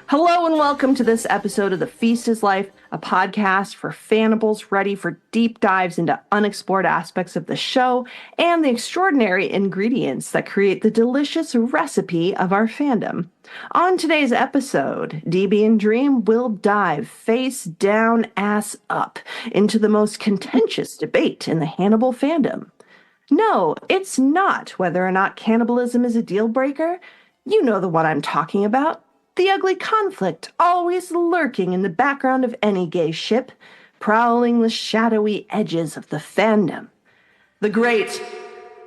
Hello and welcome to this episode of The Feast is Life, a podcast for fanables ready for deep dives into unexplored aspects of the show and the extraordinary ingredients that create the delicious recipe of our fandom. On today's episode, DB and Dream will dive face down, ass up into the most contentious debate in the Hannibal fandom. No, it's not whether or not cannibalism is a deal breaker. You know the one I'm talking about. The ugly conflict always lurking in the background of any gay ship, prowling the shadowy edges of the fandom. The great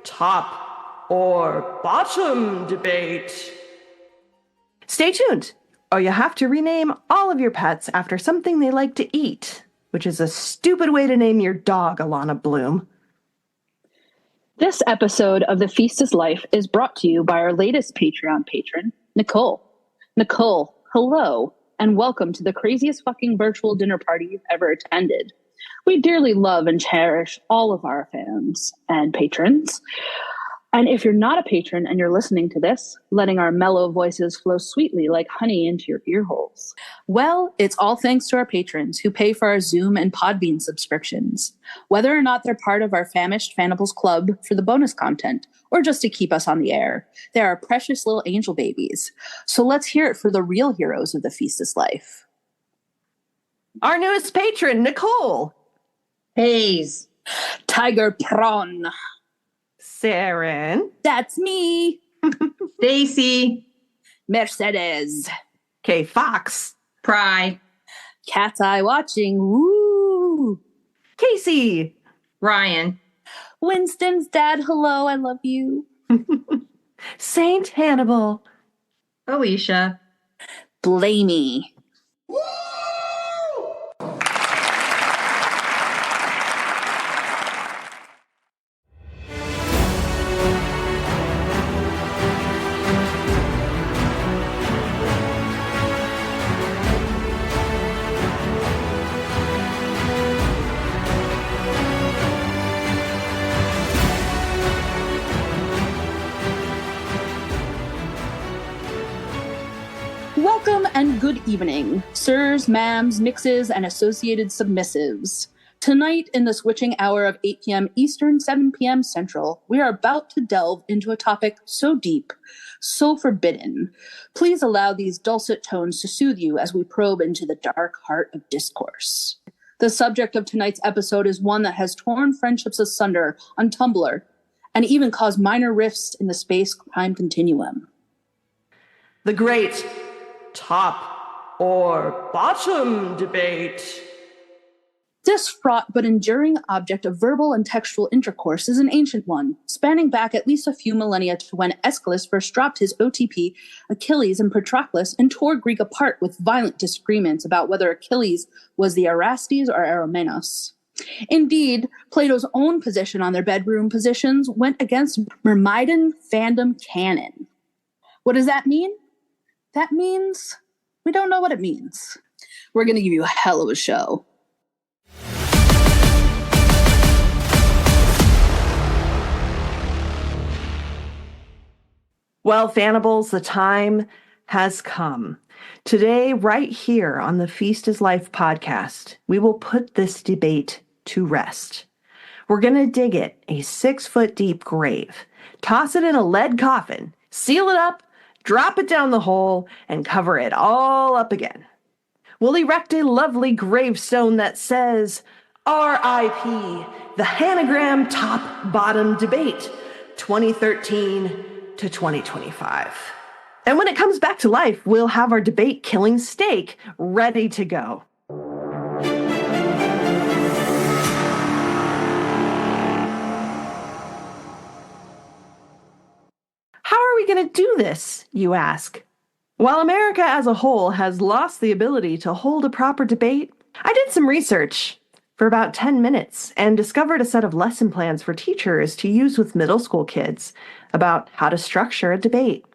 top or bottom debate. Stay tuned, or you have to rename all of your pets after something they like to eat, which is a stupid way to name your dog, Alana Bloom. This episode of The Feast is Life is brought to you by our latest Patreon patron, Nicole. Nicole, hello, and welcome to the craziest fucking virtual dinner party you've ever attended. We dearly love and cherish all of our fans and patrons. And if you're not a patron and you're listening to this, letting our mellow voices flow sweetly like honey into your ear holes, well, it's all thanks to our patrons who pay for our Zoom and Podbean subscriptions. Whether or not they're part of our famished Fanables Club for the bonus content, or just to keep us on the air, they are precious little angel babies. So let's hear it for the real heroes of The Feast is Life. Our newest patron, Nicole. Hayes. Tiger Prawn. Saren. That's me. Stacy. Mercedes. Kay Fox. Pry. Cat's Eye Watching. Woo! Casey. Ryan. Winston's dad. Hello, I love you. Saint Hannibal. Alicia. Blamey. Welcome and good evening, sirs, ma'ams, mixes, and associated submissives. Tonight, in the switching hour of 8 p.m. Eastern, 7 p.m. Central, we are about to delve into a topic so deep, so forbidden. Please allow these dulcet tones to soothe you as we probe into the dark heart of discourse. The subject of tonight's episode is one that has torn friendships asunder on Tumblr and even caused minor rifts in the space-time continuum. The great top or bottom debate. This fraught but enduring object of verbal and textual intercourse is an ancient one, spanning back at least a few millennia to when Aeschylus first dropped his OTP, Achilles and Patroclus, and tore Greek apart with violent disagreements about whether Achilles was the Erastes or Eromenos. Indeed, Plato's own position on their bedroom positions went against Myrmidon fandom canon. What does that mean? That means we don't know what it means. We're going to give you a hell of a show. Well, Fanables, the time has come. Today, right here on the Feast is Life podcast, we will put this debate to rest. We're going to dig it a 6-foot deep grave, toss it in a lead coffin, seal it up, drop it down the hole, and cover it all up again. We'll erect a lovely gravestone that says, R.I.P. the Hanagram Top-Bottom Debate, 2013 to 2025. And when it comes back to life, we'll have our debate-killing steak ready to go. How are we going to do this, you ask? While America as a whole has lost the ability to hold a proper debate, I did some research for about 10 minutes and discovered a set of lesson plans for teachers to use with middle school kids about how to structure a debate.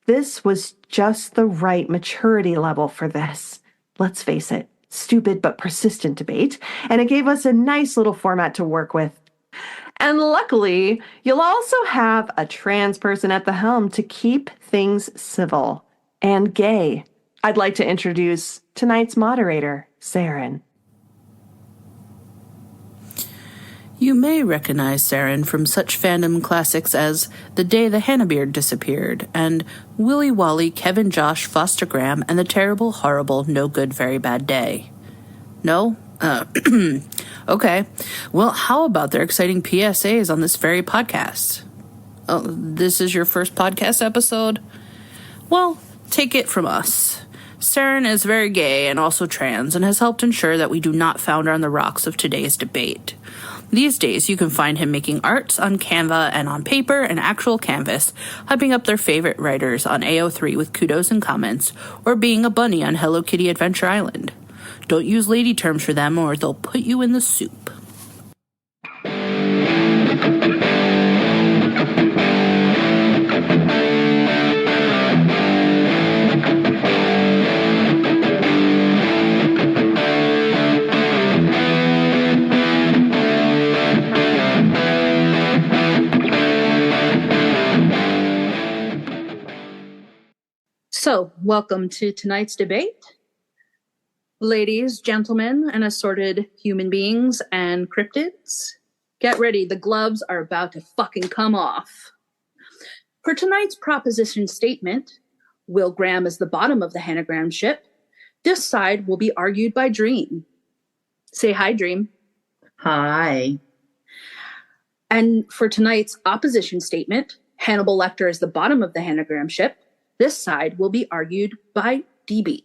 This was just the right maturity level for this. Let's face it, stupid but persistent debate, and it gave us a nice little format to work with. And luckily, you'll also have a trans person at the helm to keep things civil and gay I'd like to introduce tonight's moderator, Saren. You may recognize Saren from such fandom classics as The Day the Hannabeard Disappeared and Willy Wally, Kevin Josh, Foster Graham, and the terrible, horrible, no good, very bad day. No? Okay. Well, how about their exciting PSAs on this very podcast? Oh, this is your first podcast episode? Well, take it from us. Saren is very gay and also trans and has helped ensure that we do not founder on the rocks of today's debate. These days, you can find him making arts on Canva and on paper and actual canvas, hyping up their favorite writers on AO3 with kudos and comments, or being a bunny on Hello Kitty Adventure Island. Don't use lady terms for them or they'll put you in the soup. So, welcome to tonight's debate. Ladies, gentlemen, and assorted human beings and cryptids, get ready. The gloves are about to fucking come off. For tonight's proposition statement, Will Graham is the bottom of the Hanagram ship. This side will be argued by Dream. Say hi, Dream. Hi. And for tonight's opposition statement, Hannibal Lecter is the bottom of the Hanagram ship. This side will be argued by DB.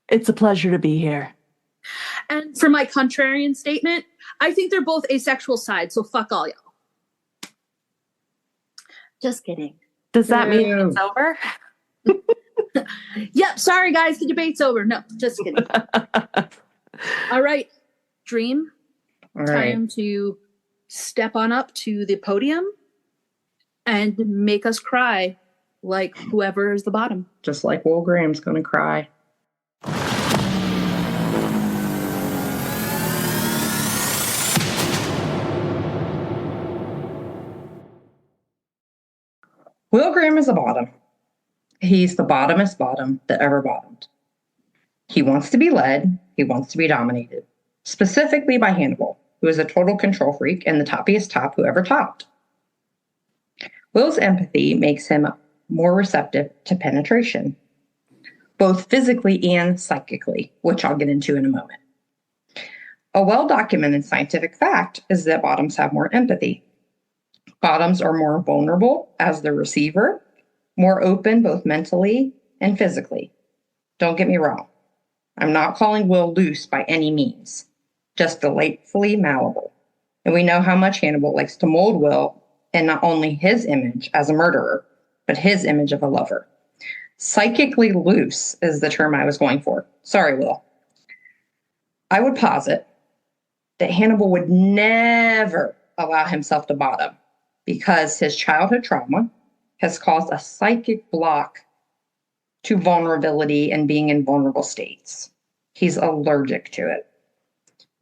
It's a pleasure to be here. And for my contrarian statement, I think they're both asexual sides, so fuck all y'all. Just kidding. Does that mean it's over? Yep, sorry guys, the debate's over. No, just kidding. All right, Dream. All right. Time to step on up to the podium and make us cry like whoever is the bottom. Just like Will Graham's going to cry. Will Graham is a bottom. He's the bottomest bottom that ever bottomed. He wants to be led. He wants to be dominated, specifically by Hannibal, who is a total control freak and the toppiest top who ever topped. Will's empathy makes him more receptive to penetration, both physically and psychically, which I'll get into in a moment. A well-documented scientific fact is that bottoms have more empathy. Bottoms are more vulnerable as the receiver, more open both mentally and physically. Don't get me wrong. I'm not calling Will loose by any means, just delightfully malleable. And we know how much Hannibal likes to mold Will in not only his image as a murderer, but his image of a lover. Psychically loose is the term I was going for. Sorry, Will. I would posit that Hannibal would never allow himself to bottom because his childhood trauma has caused a psychic block to vulnerability and being in vulnerable states. He's allergic to it.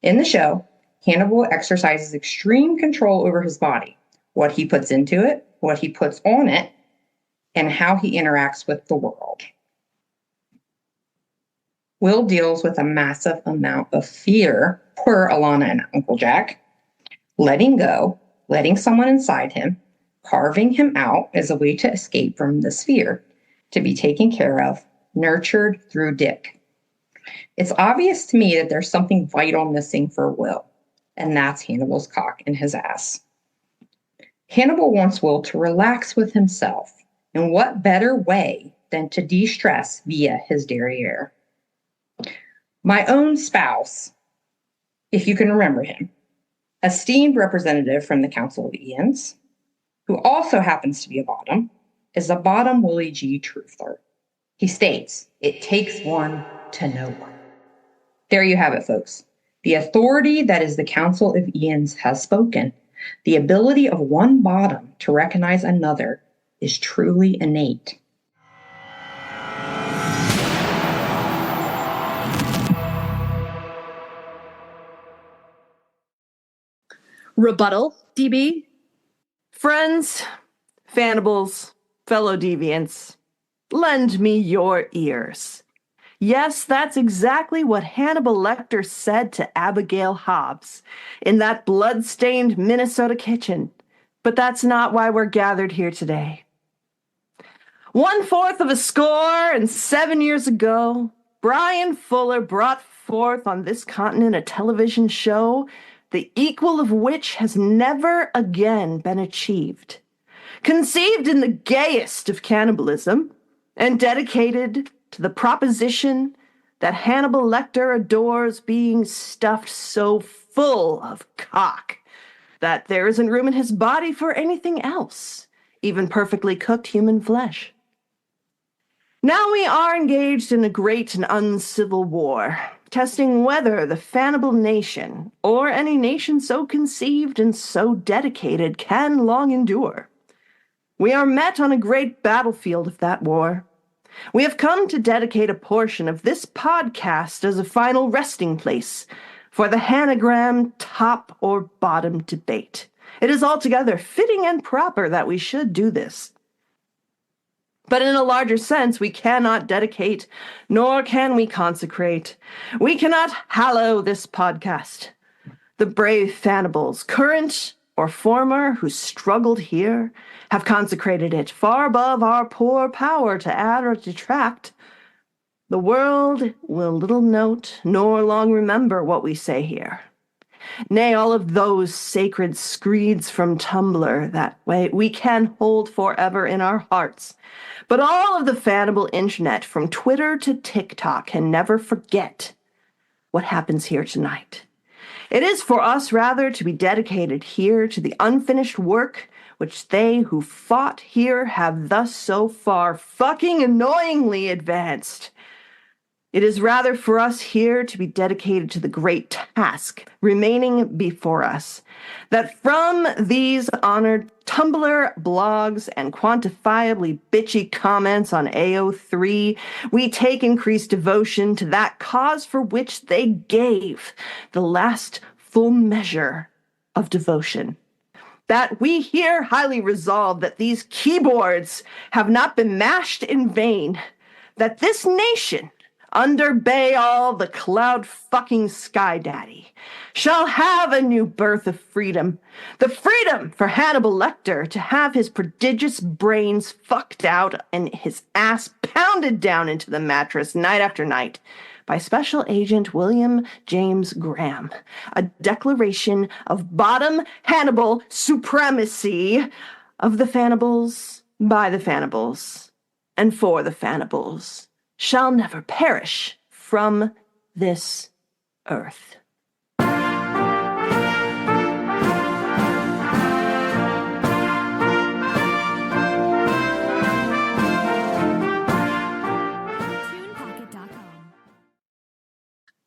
In the show, Hannibal exercises extreme control over his body, what he puts into it, what he puts on it, and how he interacts with the world. Will deals with a massive amount of fear, poor Alana and Uncle Jack, letting go, letting someone inside him, carving him out as a way to escape from this fear, to be taken care of, nurtured through Dick. It's obvious to me that there's something vital missing for Will, and that's Hannibal's cock in his ass. Hannibal wants Will to relax with himself, and what better way than to de-stress via his derriere? My own spouse, if you can remember him, esteemed representative from the Council of Ians, who also happens to be a bottom, is a bottom Willie G. truther. He states, "It takes one to know one." There you have it, folks. The authority that is the Council of Ians has spoken. The ability of one bottom to recognize another is truly innate. Rebuttal, DB? Friends, Fannables, fellow deviants, lend me your ears. Yes, that's exactly what Hannibal Lecter said to Abigail Hobbs in that blood-stained Minnesota kitchen. But that's not why we're gathered here today. 1/4 years ago, Brian Fuller brought forth on this continent a television show, the equal of which has never again been achieved. Conceived in the gayest of cannibalism, and dedicated to the proposition that Hannibal Lecter adores being stuffed so full of cock that there isn't room in his body for anything else, even perfectly cooked human flesh. Now we are engaged in a great and uncivil war, testing whether the Fannibal nation, or any nation so conceived and so dedicated, can long endure. We are met on a great battlefield of that war. We have come to dedicate a portion of this podcast as a final resting place for the Hanagram top or bottom debate. It is altogether fitting and proper that we should do this. But in a larger sense, we cannot dedicate, nor can we consecrate. We cannot hallow this podcast. The brave Fannibals, current or former, who struggled here, have consecrated it far above our poor power to add or detract. The world will little note nor long remember what we say here. Nay, all of those sacred screeds from Tumblr that way we can hold forever in our hearts. But all of the Fannibal internet, from Twitter to TikTok, can never forget what happens here tonight. It is for us, rather, to be dedicated here to the unfinished work which they who fought here have thus so far fucking annoyingly advanced. It is rather for us here to be dedicated to the great task remaining before us, that from these honored Tumblr blogs and quantifiably bitchy comments on AO3, we take increased devotion to that cause for which they gave the last full measure of devotion. That we here highly resolve that these keyboards have not been mashed in vain, that this nation, under Baal, the cloud-fucking sky daddy, shall have a new birth of freedom. The freedom for Hannibal Lecter to have his prodigious brains fucked out and his ass pounded down into the mattress night after night by Special Agent William James Graham. A declaration of bottom Hannibal supremacy of the Fannibals, by the Fannibals, and for the Fannibals, shall never perish from this earth.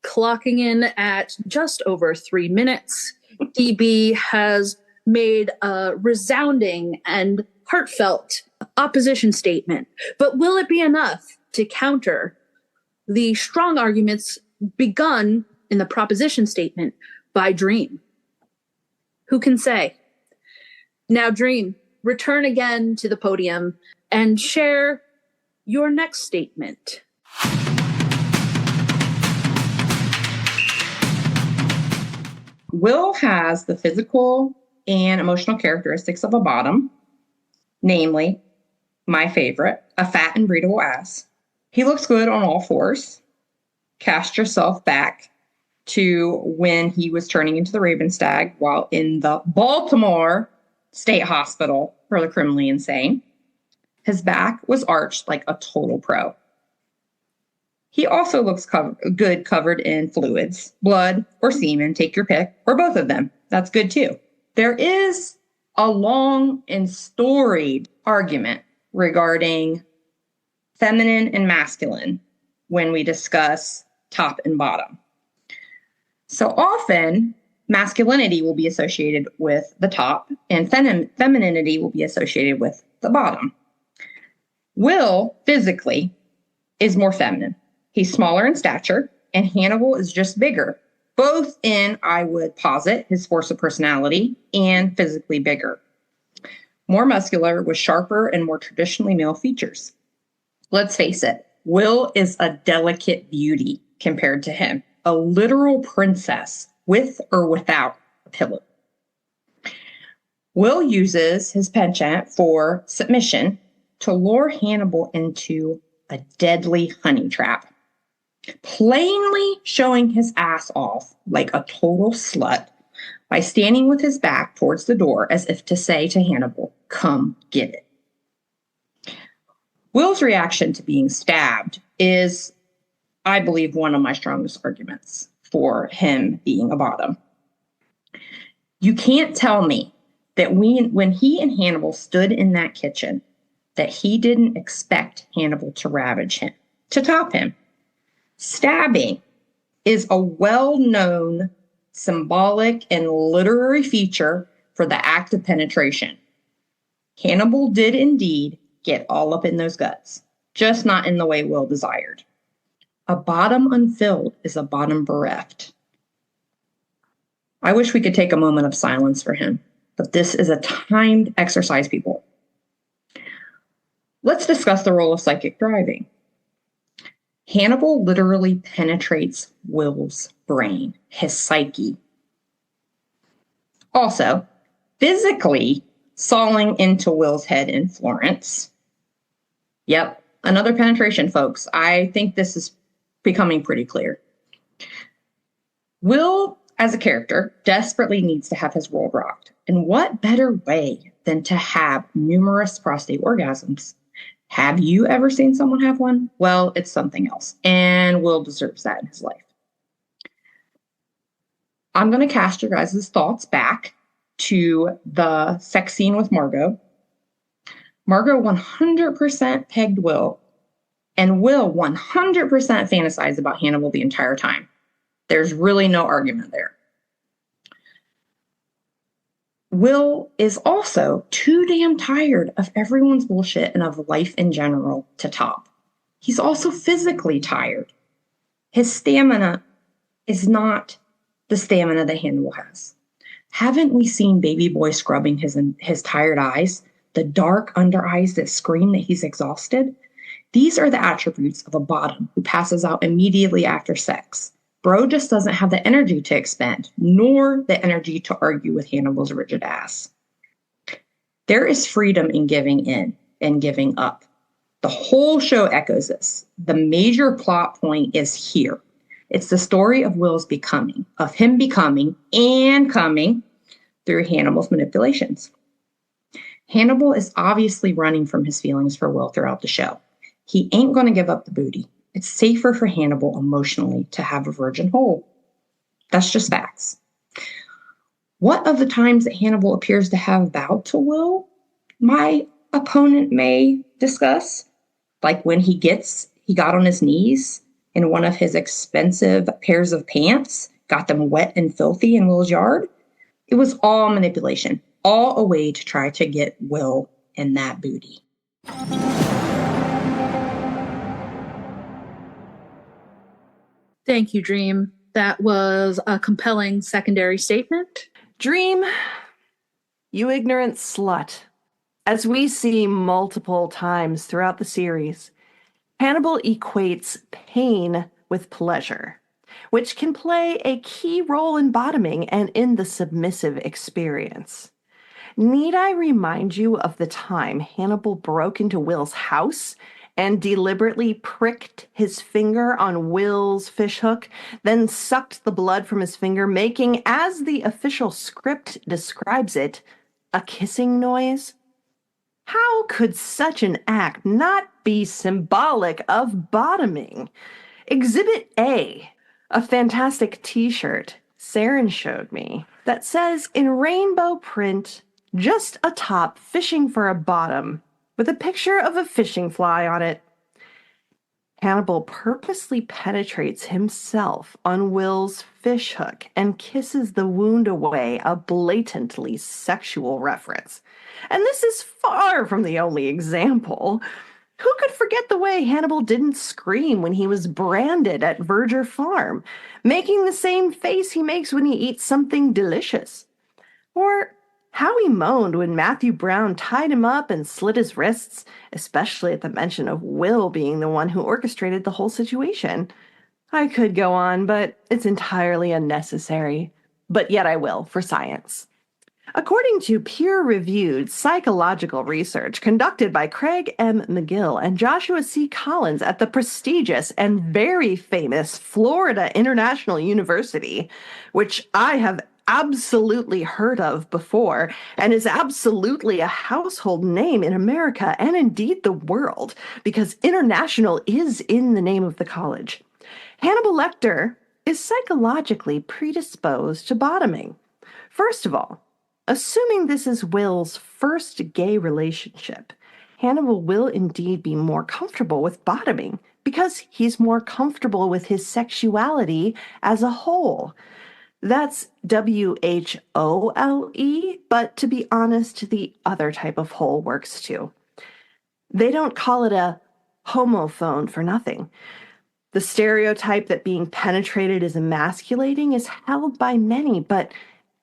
Clocking in at just over 3 minutes, DB has made a resounding and heartfelt opposition statement. But will it be enough to counter the strong arguments begun in the proposition statement by Dream? Who can say? Now, Dream, return again to the podium and share your next statement. Will has the physical and emotional characteristics of a bottom, namely, my favorite, a fat and breedable ass. He looks good on all fours. Cast yourself back to when he was turning into the Ravenstag while in the Baltimore State Hospital for the criminally insane. His back was arched like a total pro. He also looks good covered in fluids, blood or semen, take your pick, or both of them. That's good too. There is a long and storied argument regarding feminine and masculine when we discuss top and bottom. So often, masculinity will be associated with the top and femininity will be associated with the bottom. Will, physically, is more feminine. He's smaller in stature, and Hannibal is just bigger, both in, I would posit, his force of personality and physically bigger. More muscular with sharper and more traditionally male features. Let's face it, Will is a delicate beauty compared to him, a literal princess with or without a pillow. Will uses his penchant for submission to lure Hannibal into a deadly honey trap, plainly showing his ass off like a total slut by standing with his back towards the door as if to say to Hannibal, "Come get it." Will's reaction to being stabbed is, I believe, one of my strongest arguments for him being a bottom. You can't tell me that when he and Hannibal stood in that kitchen, that he didn't expect Hannibal to ravage him, to top him. Stabbing is a well-known symbolic and literary feature for the act of penetration. Hannibal did indeed get all up in those guts, just not in the way Will desired. A bottom unfilled is a bottom bereft. I wish we could take a moment of silence for him, but this is a timed exercise, people. Let's discuss the role of psychic driving. Hannibal literally penetrates Will's brain, his psyche. Also, physically sawing into Will's head in Florence. Yep, another penetration, folks. I think this is becoming pretty clear. Will, as a character, desperately needs to have his world rocked. And what better way than to have numerous prostate orgasms? Have you ever seen someone have one? Well, it's something else. And Will deserves that in his life. I'm going to cast your guys' thoughts back to the sex scene with Margot. Margot 100% pegged Will, and Will 100% fantasized about Hannibal the entire time. There's really no argument there. Will is also too damn tired of everyone's bullshit and of life in general to top. He's also physically tired. His stamina is not the stamina that Hannibal has. Haven't we seen Baby Boy scrubbing his tired eyes, the dark under eyes that scream that he's exhausted? These are the attributes of a bottom who passes out immediately after sex. Bro just doesn't have the energy to expend, nor the energy to argue with Hannibal's rigid ass. There is freedom in giving in and giving up. The whole show echoes this. The major plot point is here. It's the story of Will's becoming, of him becoming and coming through Hannibal's manipulations. Hannibal is obviously running from his feelings for Will throughout the show. He ain't going to give up the booty. It's safer for Hannibal emotionally to have a virgin hole. That's just facts. What of the times that Hannibal appears to have bowed to Will, my opponent may discuss, like when he got on his knees in one of his expensive pairs of pants, got them wet and filthy in Will's yard. It was all manipulation, all a way to try to get Will in that booty. Thank you, Dream. That was a compelling secondary statement. Dream, you ignorant slut. As we see multiple times throughout the series, Hannibal equates pain with pleasure, which can play a key role in bottoming and in the submissive experience. Need I remind you of the time Hannibal broke into Will's house and deliberately pricked his finger on Will's fishhook, then sucked the blood from his finger, making, as the official script describes it, a kissing noise? How could such an act not be symbolic of bottoming? Exhibit A, a fantastic t-shirt Saren showed me that says in rainbow print, just a top fishing for a bottom, with a picture of a fishing fly on it. Hannibal purposely penetrates himself on Will's fishhook and kisses the wound away, a blatantly sexual reference. And this is far from the only example. Who could forget the way Hannibal didn't scream when he was branded at Verger Farm, making the same face he makes when he eats something delicious? Or How he moaned when Matthew Brown tied him up and slit his wrists, especially at the mention of Will being the one who orchestrated the whole situation. I could go on, but it's entirely unnecessary. But yet I will, for science. According to peer-reviewed psychological research conducted by Craig M. McGill and Joshua C. Collins at the prestigious and very famous Florida International University, which I have absolutely heard of before and is absolutely a household name in America and indeed the world, because international is in the name of the college. Hannibal Lecter is psychologically predisposed to bottoming. First of all, assuming this is Will's first gay relationship, Hannibal will indeed be more comfortable with bottoming because he's more comfortable with his sexuality as a whole. That's WHOLE, but to be honest, the other type of hole works too. They don't call it a homophone for nothing. The stereotype that being penetrated is emasculating is held by many, but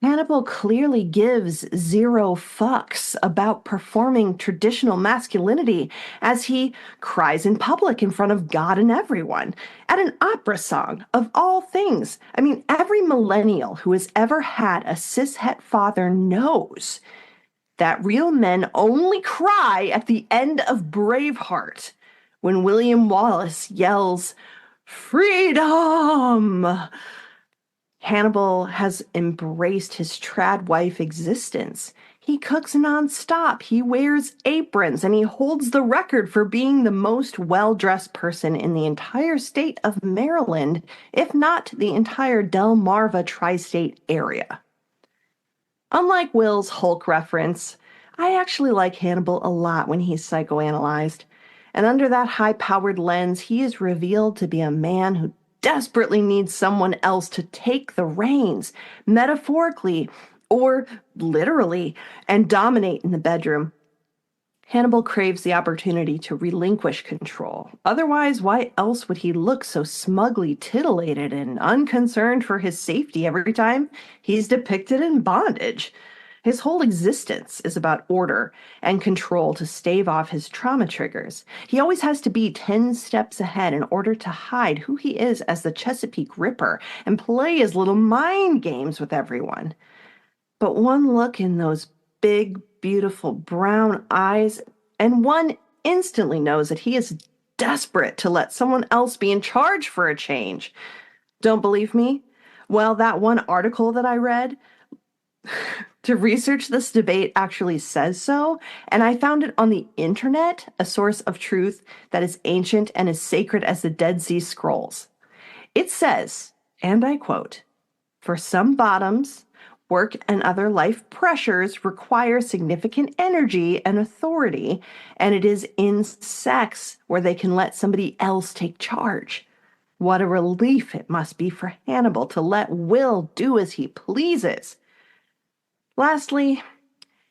Hannibal clearly gives zero fucks about performing traditional masculinity as he cries in public in front of God and everyone at an opera song of all things. I mean, every millennial who has ever had a cishet father knows that real men only cry at the end of Braveheart when William Wallace yells, "Freedom!" Hannibal has embraced his trad wife existence. He cooks nonstop, he wears aprons, and he holds the record for being the most well-dressed person in the entire state of Maryland, if not the entire Delmarva tri-state area. Unlike Will's Hulk reference, I actually like Hannibal a lot when he's psychoanalyzed. And under that high-powered lens, he is revealed to be a man who desperately needs someone else to take the reins, metaphorically or literally, and dominate in the bedroom. Hannibal craves the opportunity to relinquish control. Otherwise, why else would he look so smugly titillated and unconcerned for his safety every time he's depicted in bondage? His whole existence is about order and control to stave off his trauma triggers. He always has to be 10 steps ahead in order to hide who he is as the Chesapeake Ripper and play his little mind games with everyone. But one look in those big, beautiful brown eyes, and one instantly knows that he is desperate to let someone else be in charge for a change. Don't believe me? Well, that one article that I read to research this debate actually says so, and I found it on the internet, a source of truth that is ancient and as sacred as the Dead Sea Scrolls. It says, and I quote, "For some bottoms, work and other life pressures require significant energy and authority, and it is in sex where they can let somebody else take charge. What a relief it must be for Hannibal to let Will do as he pleases." Lastly,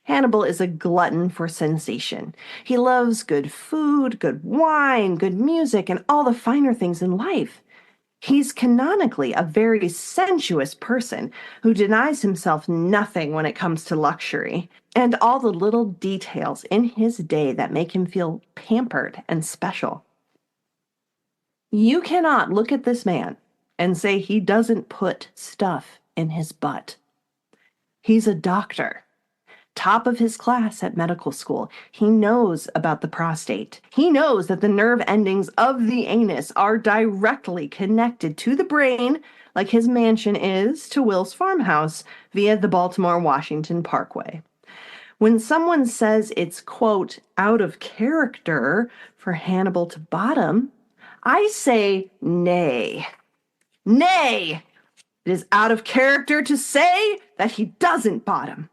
Hannibal is a glutton for sensation. He loves good food, good wine, good music, and all the finer things in life. He's canonically a very sensuous person who denies himself nothing when it comes to luxury, and all the little details in his day that make him feel pampered and special. You cannot look at this man and say he doesn't put stuff in his butt. He's a doctor, top of his class at medical school. He knows about the prostate. He knows that the nerve endings of the anus are directly connected to the brain, like his mansion is to Will's farmhouse via the Baltimore-Washington Parkway. When someone says it's, quote, out of character for Hannibal to bottom, I say nay. Nay! It is out of character to say that he doesn't bottom.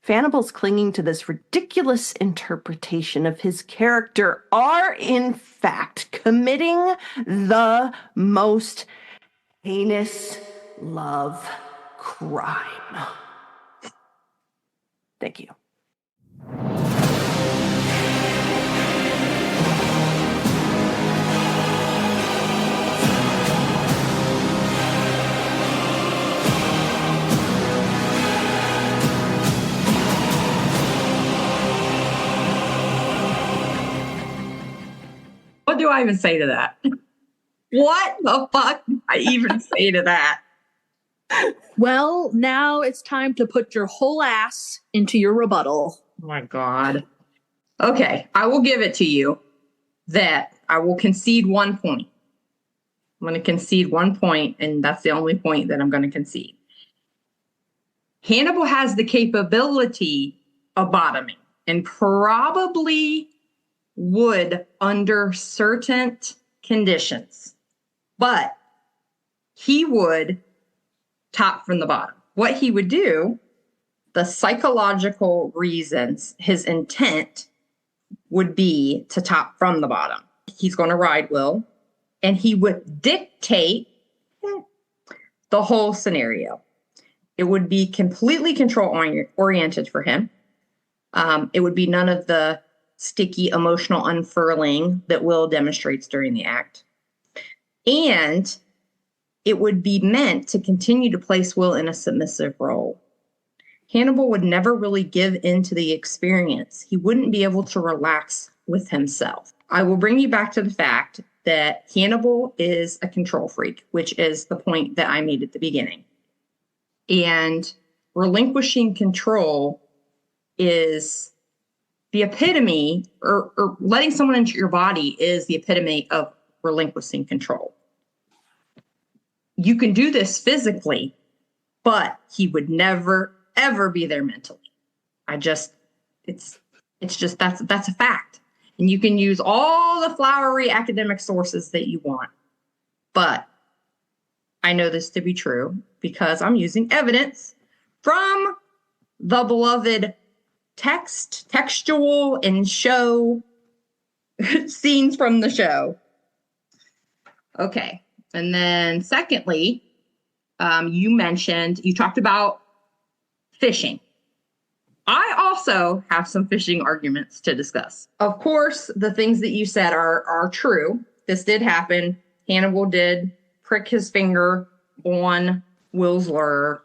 Hannibal's clinging to this ridiculous interpretation of his character are, in fact, committing the most heinous love crime. Thank you. I even say to that? What the fuck do I even say to that? Well, now it's time to put your whole ass into your rebuttal. Oh my God. Okay, I will give it to you that I will concede 1 point. I'm going to concede 1 point, and that's the only point that I'm going to concede. Hannibal has the capability of bottoming and probably would under certain conditions, but he would top from the bottom. What he would do, the psychological reasons, his intent would be to top from the bottom. He's going to ride Will, and he would dictate the whole scenario. It would be completely control-oriented for him. It would be none of the sticky emotional unfurling that Will demonstrates during the act. And it would be meant to continue to place Will in a submissive role. Hannibal would never really give into the experience. He wouldn't be able to relax with himself. I will bring you back to the fact that Hannibal is a control freak, which is the point that I made at the beginning. And relinquishing control is the epitome, or letting someone into your body is the epitome of relinquishing control. You can do this physically, but he would never, ever be there mentally. It's just, that's a fact. And you can use all the flowery academic sources that you want. But I know this to be true because I'm using evidence from the beloved textual and show scenes from the show. Okay. And then secondly, you talked about fishing. I also have some fishing arguments to discuss. Of course, the things that you said are true. This did happen. Hannibal did prick his finger on Will's lure,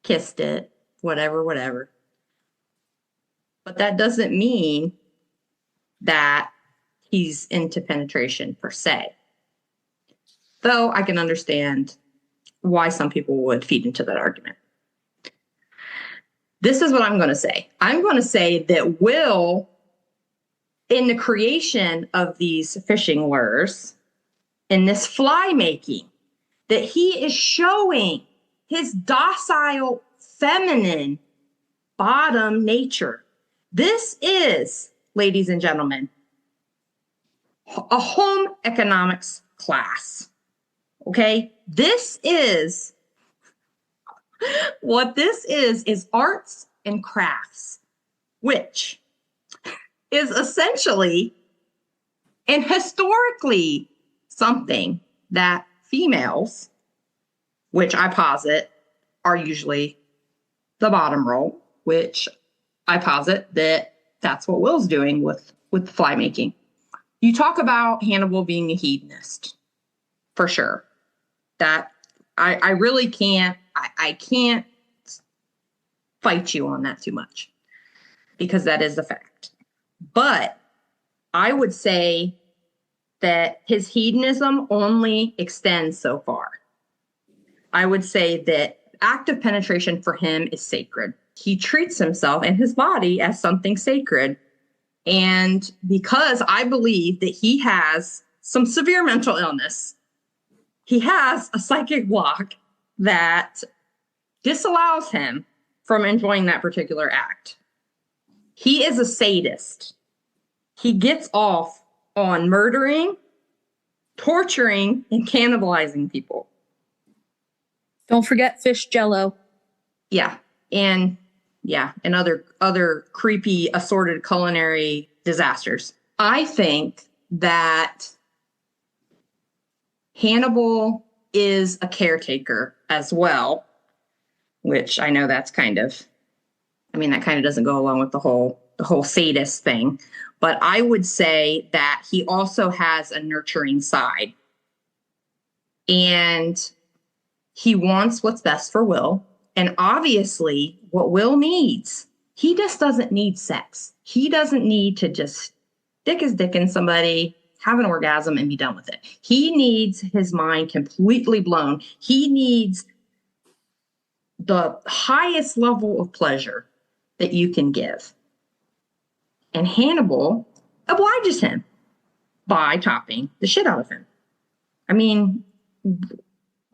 kissed it, whatever. But that doesn't mean that he's into penetration per se. Though I can understand why some people would feed into that argument. This is what I'm going to say. I'm going to say that Will, in the creation of these fishing lures, in this fly making, that he is showing his docile, feminine bottom nature. This is, ladies and gentlemen, a home economics class. Okay? This is what this is arts and crafts, which is essentially and historically something that females, which I posit are usually the bottom role, which I posit that that's what Will's doing with fly making. You talk about Hannibal being a hedonist, for sure. That I really can't, I can't fight you on that too much because that is a fact. But I would say that his hedonism only extends so far. I would say that active penetration for him is sacred. He treats himself and his body as something sacred. And because I believe that he has some severe mental illness, he has a psychic block that disallows him from enjoying that particular act. He is a sadist. He gets off on murdering, torturing, and cannibalizing people. Don't forget fish jello. Yeah. And other creepy assorted culinary disasters. I think that Hannibal is a caretaker as well, which I know that kind of doesn't go along with the whole sadist thing. But I would say that he also has a nurturing side. And he wants what's best for Will. And obviously, what Will needs, he just doesn't need sex. He doesn't need to just stick his dick in somebody, have an orgasm, and be done with it. He needs his mind completely blown. He needs the highest level of pleasure that you can give. And Hannibal obliges him by topping the shit out of him. I mean,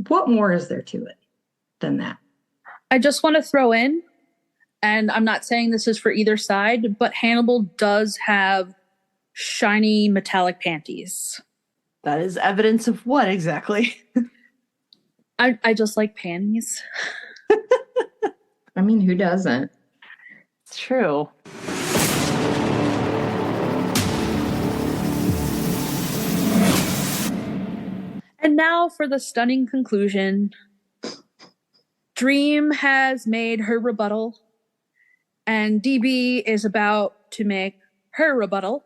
what more is there to it than that? I just want to throw in, and I'm not saying this is for either side, but Hannibal does have shiny metallic panties. That is evidence of what exactly? I just like panties. I mean, who doesn't? It's true. And now for the stunning conclusion. Dream has made her rebuttal, and DB is about to make her rebuttal.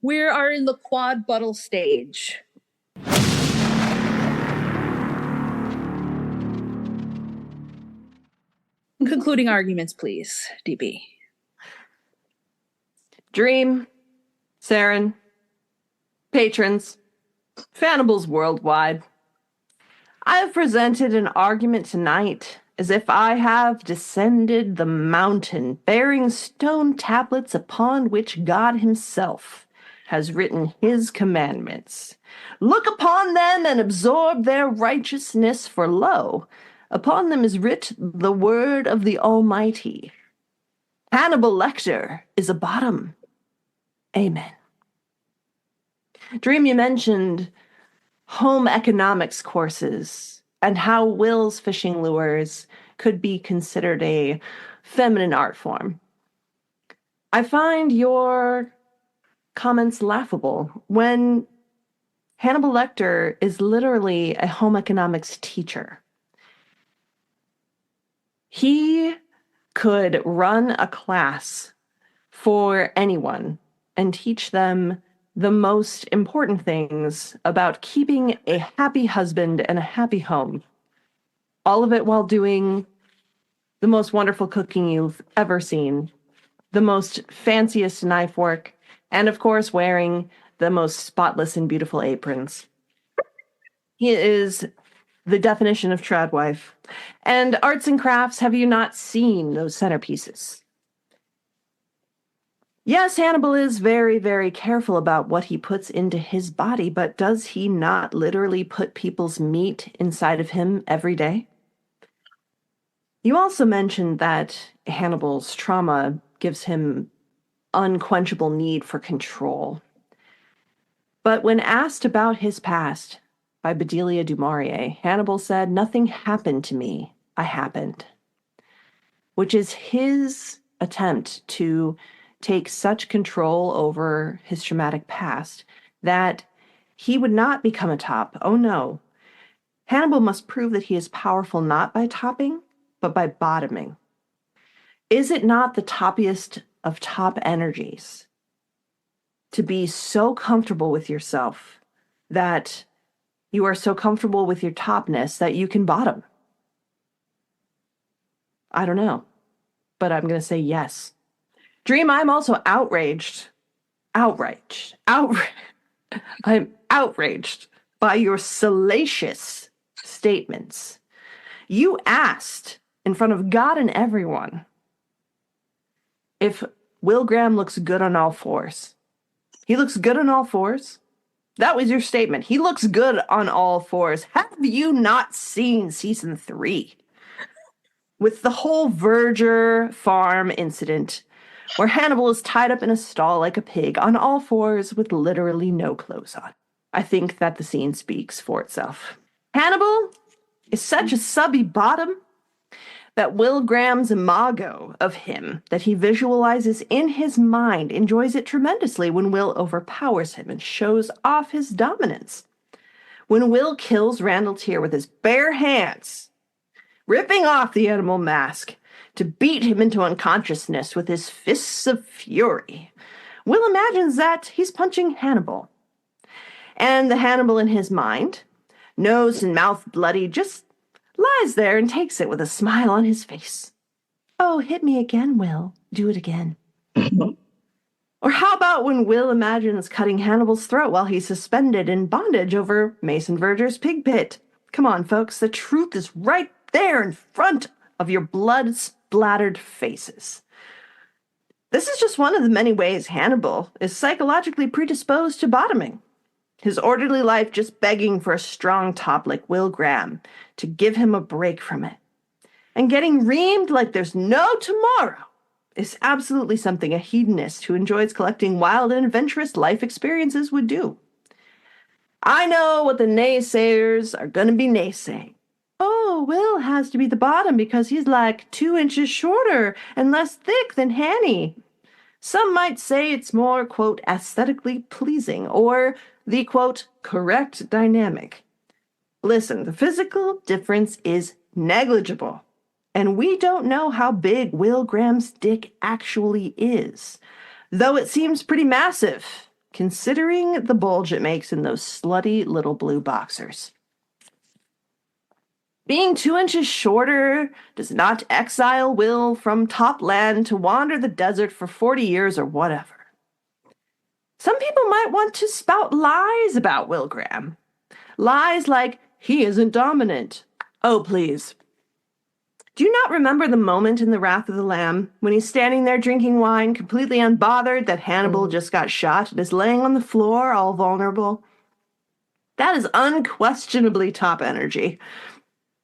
We are in the quad buttle stage. Concluding arguments, please, DB. Dream, Saren, patrons, Fanibles worldwide. I have presented an argument tonight as if I have descended the mountain bearing stone tablets upon which God himself has written his commandments. Look upon them and absorb their righteousness, for lo, upon them is writ the word of the Almighty. Hannibal Lecter is a bottom. Amen. Dream, you mentioned home economics courses and how Will's fishing lures could be considered a feminine art form. I find your comments laughable when Hannibal Lecter is literally a home economics teacher. He could run a class for anyone and teach them the most important things about keeping a happy husband and a happy home. All of it while doing the most wonderful cooking you've ever seen, the most fanciest knife work, and of course, wearing the most spotless and beautiful aprons. He is the definition of trad wife. And arts and crafts, have you not seen those centerpieces? Yes, Hannibal is very, very careful about what he puts into his body, but does he not literally put people's meat inside of him every day? You also mentioned that Hannibal's trauma gives him unquenchable need for control. But when asked about his past by Bedelia du Maurier, Hannibal said, "Nothing happened to me, I happened," which is his attempt to take such control over his traumatic past that he would not become a top. Oh no. Hannibal must prove that he is powerful not by topping, but by bottoming. Is it not the toppiest of top energies to be so comfortable with yourself that you are so comfortable with your topness that you can bottom? I don't know, but I'm going to say yes. Dream, I'm also outraged. I'm outraged by your salacious statements. You asked in front of God and everyone if Will Graham looks good on all fours. He looks good on all fours? That was your statement. He looks good on all fours. Have you not seen season 3? With the whole Verger farm incident, where Hannibal is tied up in a stall like a pig on all fours with literally no clothes on. I think that the scene speaks for itself. Hannibal is such a subby bottom that Will Graham's imago of him that he visualizes in his mind enjoys it tremendously when Will overpowers him and shows off his dominance. When Will kills Randall Tier with his bare hands, ripping off the animal mask to beat him into unconsciousness with his fists of fury, Will imagines that he's punching Hannibal. And the Hannibal in his mind, nose and mouth bloody, just lies there and takes it with a smile on his face. Oh, hit me again, Will. Do it again. Or how about when Will imagines cutting Hannibal's throat while he's suspended in bondage over Mason Verger's pig pit? Come on, folks, the truth is right there in front of your blood-splattered faces. This is just one of the many ways Hannibal is psychologically predisposed to bottoming. His orderly life just begging for a strong top like Will Graham to give him a break from it. And getting reamed like there's no tomorrow is absolutely something a hedonist who enjoys collecting wild and adventurous life experiences would do. I know what the naysayers are going to be naysaying. Oh, Will has to be the bottom because he's like 2 inches shorter and less thick than Hanny. Some might say it's more, quote, aesthetically pleasing or the, quote, correct dynamic. Listen, the physical difference is negligible. And we don't know how big Will Graham's dick actually is, though it seems pretty massive, considering the bulge it makes in those slutty little blue boxers. Being 2 inches shorter does not exile Will from top land to wander the desert for 40 years or whatever. Some people might want to spout lies about Will Graham. Lies like, he isn't dominant. Oh, please. Do you not remember the moment in The Wrath of the Lamb when he's standing there drinking wine, completely unbothered that Hannibal just got shot and is laying on the floor all vulnerable? That is unquestionably top energy.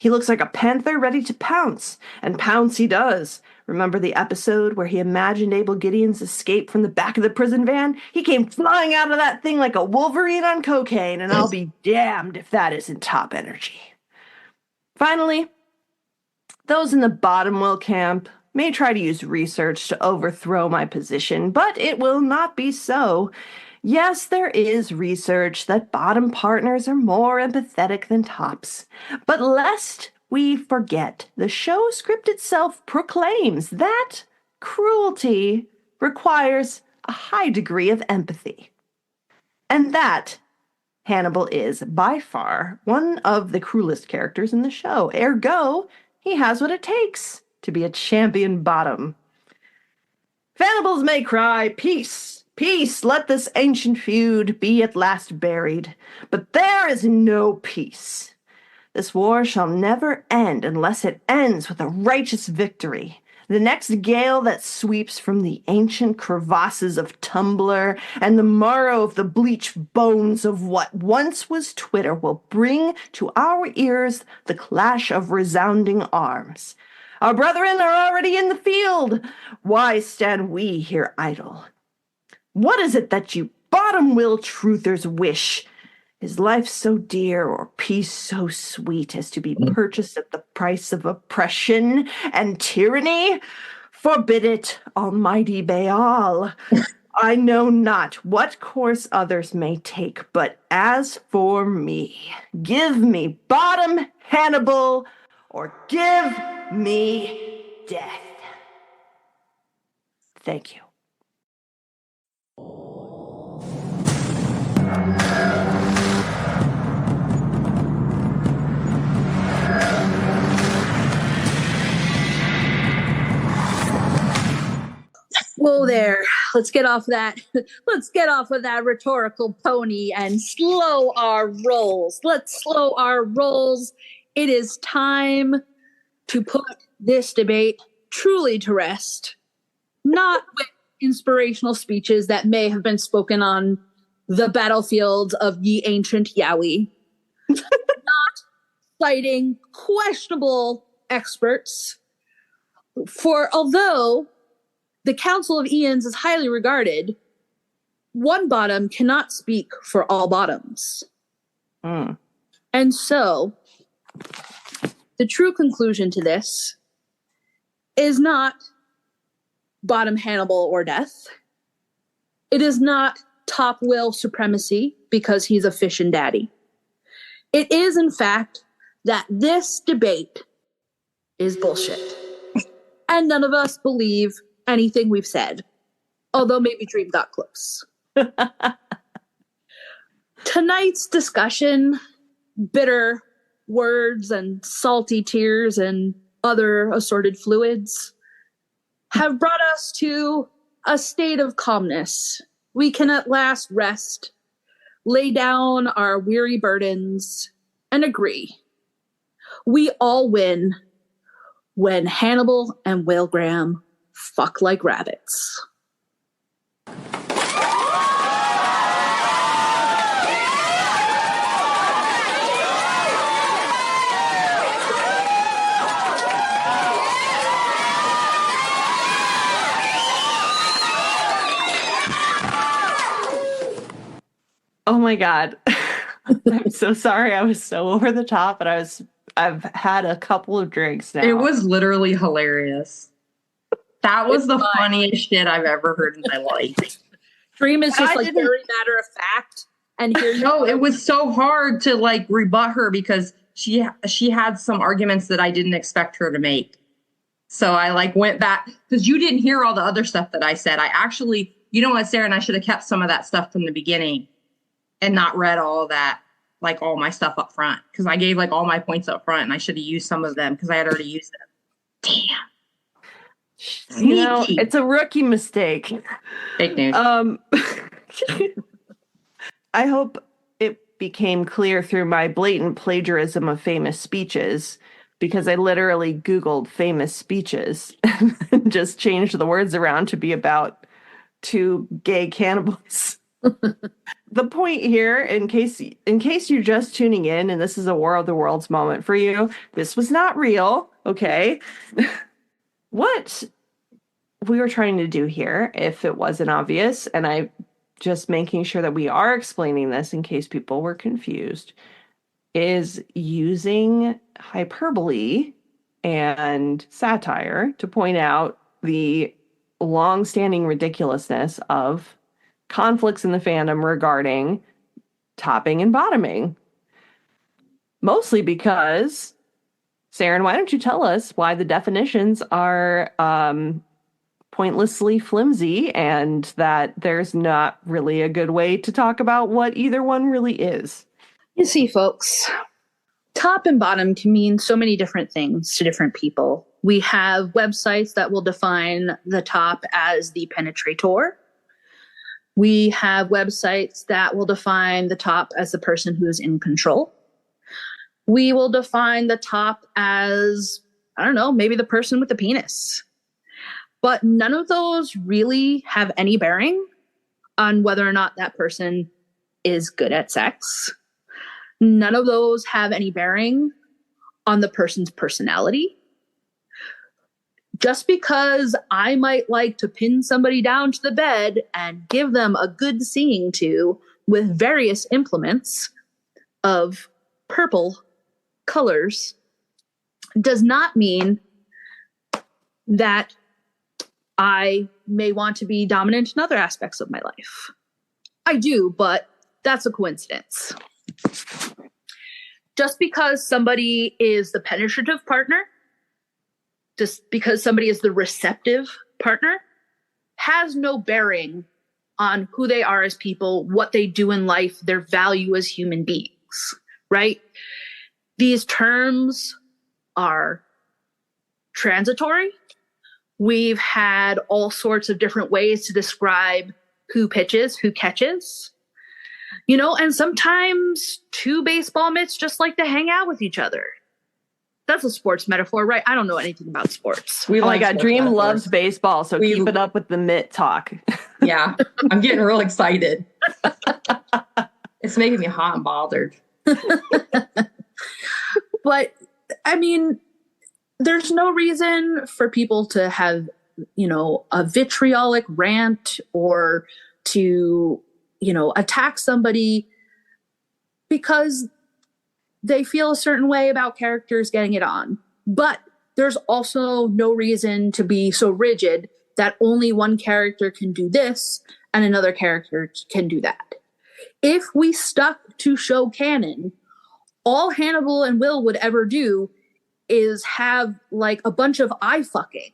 He looks like a panther ready to pounce, and pounce he does. Remember the episode where he imagined Abel Gideon's escape from the back of the prison van? He came flying out of that thing like a Wolverine on cocaine, and I'll be damned if that isn't top energy. Finally, those in the bottom Will camp may try to use research to overthrow my position, but it will not be so. Yes, there is research that bottom partners are more empathetic than tops. But lest we forget, the show script itself proclaims that cruelty requires a high degree of empathy. And that Hannibal is, by far, one of the cruelest characters in the show. Ergo, he has what it takes to be a champion bottom. Fannibals may cry, peace, peace, let this ancient feud be at last buried. But there is no peace. This war shall never end unless it ends with a righteous victory. The next gale that sweeps from the ancient crevasses of Tumblr and the marrow of the bleached bones of what once was Twitter will bring to our ears the clash of resounding arms. Our brethren are already in the field. Why stand we here idle? What is it that you bottom will truthers wish? Is life so dear or peace so sweet as to be purchased at the price of oppression and tyranny? Forbid it, almighty Baal. I know not what course others may take, but as for me, give me bottom Hannibal or give me death. Thank you. Whoa there. Let's get off that. Let's get off of that rhetorical pony and slow our rolls. Let's slow our rolls. It is time to put this debate truly to rest. Not with inspirational speeches that may have been spoken on the battlefields of ye ancient Yowie. Not citing questionable experts. For although the Council of Eons is highly regarded, one bottom cannot speak for all bottoms. And so, the true conclusion to this is not bottom Hannibal or death. It is not top Will supremacy because he's a fish and daddy. It is, in fact, that this debate is bullshit. And none of us believe anything we've said, although maybe Dream got close. Tonight's discussion, bitter words and salty tears and other assorted fluids, have brought us to a state of calmness. We can at last rest, lay down our weary burdens, and agree. We all win when Hannibal and Will Graham fuck like rabbits. Oh my God. I'm so sorry. I was so over the top, but I've had a couple of drinks now. It was literally hilarious. That was the fun. funniest shit I've ever heard in my life. Dream is just I like didn't- very matter of fact. And here you No, it was so hard to like rebut her because she had some arguments that I didn't expect her to make. So I like went back because you didn't hear all the other stuff that I said. I actually, you know what, Sarah, and I should have kept some of that stuff from the beginning and not read all of that, like all my stuff up front. Because I gave like all my points up front and I should have used some of them because I had already used them. Damn. You know, Sneaky. it's a rookie mistake. Fake news. I hope it became clear through my blatant plagiarism of famous speeches, because I literally Googled famous speeches and just changed the words around to be about two gay cannibals. The point here, in case you're just tuning in and this is a War of the Worlds moment for you, this was not real, okay? What we were trying to do here, if it wasn't obvious, and I just making sure that we are explaining this in case people were confused, is using hyperbole and satire to point out the long-standing ridiculousness of conflicts in the fandom regarding topping and bottoming. Mostly because, Saren, why don't you tell us why the definitions are pointlessly flimsy and that there's not really a good way to talk about what either one really is? You see, folks, top and bottom can mean so many different things to different people. We have websites that will define the top as the penetrator. We have websites that will define the top as the person who is in control. We will define the top as, I don't know, maybe the person with the penis. But none of those really have any bearing on whether or not that person is good at sex. None of those have any bearing on the person's personality. Just because I might like to pin somebody down to the bed and give them a good singing to with various implements of purple colors does not mean that I may want to be dominant in other aspects of my life. I do, but that's a coincidence. Just because somebody is the penetrative partner, just because somebody is the receptive partner, has no bearing on who they are as people, what they do in life, their value as human beings, right? These terms are transitory. We've had all sorts of different ways to describe who pitches, who catches. You know, and sometimes two baseball mitts just like to hang out with each other. That's a sports metaphor, right? I don't know anything about sports. We Oh my like God, sports Dream metaphors. loves baseball, so keep it up with the mitt talk. Yeah, I'm getting real excited. It's making me hot and bothered. But, I mean, there's no reason for people to have, you know, a vitriolic rant or to, you know, attack somebody because they feel a certain way about characters getting it on. But there's also no reason to be so rigid that only one character can do this and another character can do that. If we stuck to show canon, all Hannibal and Will would ever do is have like a bunch of eye fucking,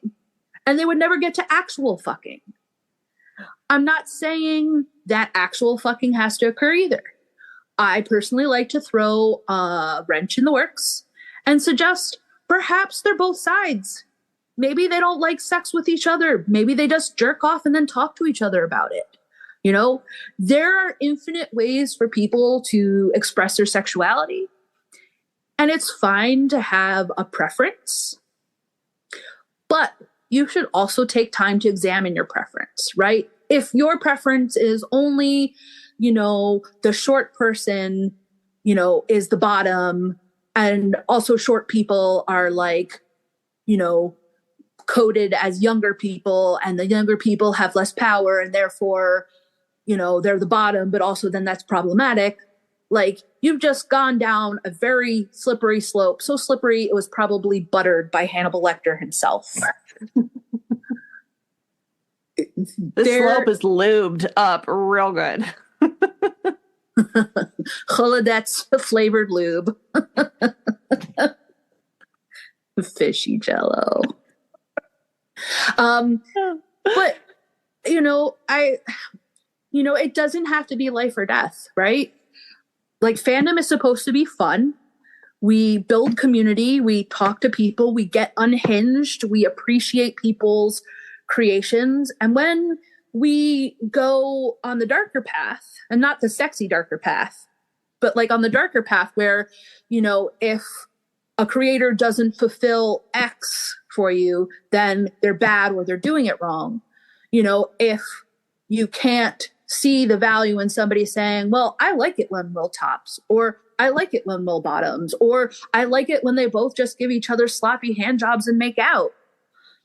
and they would never get to actual fucking. I'm not saying that actual fucking has to occur either. I personally like to throw a wrench in the works and suggest perhaps they're both sides. maybe they don't like sex with each other. Maybe they just jerk off and then talk to each other about it. You know, there are infinite ways for people to express their sexuality. And it's fine to have a preference. But you should also take time to examine your preference, right? If your preference is only, you know, the short person, you know, is the bottom, and also short people are like, you know, coded as younger people, and the younger people have less power and therefore, you know, they're the bottom, but also then that's problematic. Like, you've just gone down a very slippery slope. So slippery, it was probably buttered by Hannibal Lecter himself. The slope is lubed up real good. Holodet's flavored lube. Fishy jello. But, you know, it doesn't have to be life or death, right? Like, fandom is supposed to be fun. We build community. We talk to people. We get unhinged. We appreciate people's creations. And when we go on the darker path, and not the sexy darker path, but like on the darker path where, you know, if a creator doesn't fulfill X for you, then they're bad or they're doing it wrong. You know, if you can't see the value in somebody saying, well, I like it when Will tops, or I like it when Will bottoms, or I like it when they both just give each other sloppy hand jobs and make out.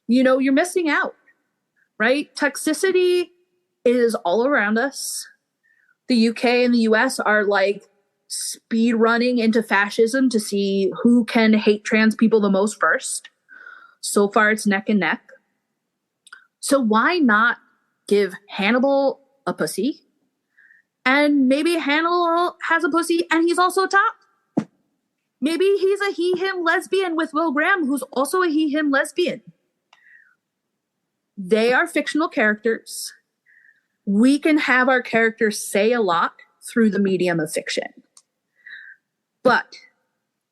You know, you're missing out, right? Toxicity is all around us. The UK and the US are like speed running into fascism to see who can hate trans people the most first. So far, it's neck and neck. So why not give Hannibal a pussy? And maybe Hannibal has a pussy and he's also a top. Maybe he's a he-him lesbian with Will Graham, who's also a he-him lesbian. They are fictional characters. We can have our characters say a lot through the medium of fiction. But